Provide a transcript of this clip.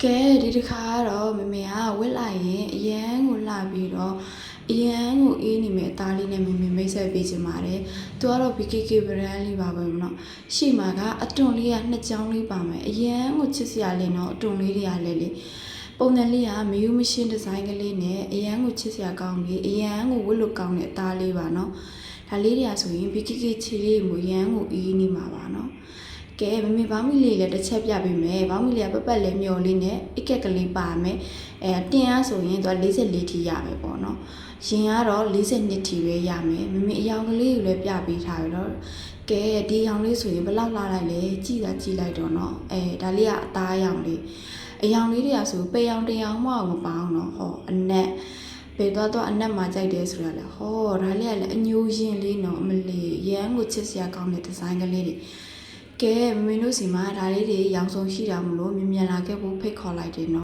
ကဲဒီတစ်ခါကတော့မမေကဝက်လိုက်ရင်အရန်ကိုလှပြီးတော့အရန်ကိုအေးနေမယ်အသားလေးနဲ့မမေမိတ်ဆက်ပေးချင်ပါတယ်။သူကတော့ BKK brand လေးပါပဲမနော်။ရှေ့မှာကအတွန်လေးကနှစ်ချောင်းလေးပါမယ်။အရန်ကိုချစ်စရာလေးနော်အတွန်လေးတွေကလည်းလေပုံစံလေးကမယူမရှင်းဒီဇိုင်းကလေးနဲ့အရန်ကိုချစ်စရာကောင်းလေးအရန်ကိုဝတ်လို့ကောင်းတဲ့အသားလေးပါနော်။ဒါလေးတွေကဆိုရင် BKK ချီလေးကိုအရန်ကိုအေးနေမှာပါနော်။ကဲမမေဘောင်းမီလေးလည်းတစ်ချက်ပြပေးမယ်ဘောင်းမီလေးကပတ်လေးမျော်လေးနဲ့အကက်ကလေးပါမယ်တင်အားဆိုရင်သူက44ထိရမယ်ပေါ့နော်ရင်ကတော့42ထိပဲရမယ်မမေအယောင်ကလေးကိုလည်းပြပေးထားရတော့ကဲဒီအယောင်လေးဆိုရင်ဘယ်လောက်လာလိုက်လဲကြည့်လိုက်တော့နော်ဒါလေးကအသားအယောင်လေးအယောင်လေးတွေကဆိုပေယောင်တယောင်မှမပေါင်းတော့ဟောအနက်ပေတော့အနက်မှာကြိုက်တယ်ဆိုတာလေဟောဒါလေးကလည်းအညိုရင်လေးနော်အမလေးရမ်းကိုချစ်စရာကောင်းတဲ့ဒီဇိုင်းကလေးတွေကဲမင်းတို့စီမှာဒါလေးတွေရောင်စုံရှိတာမလို့မြင်လာခဲ့ဖို့ဖိတ်ခေါ်လိုက်တယ်နော်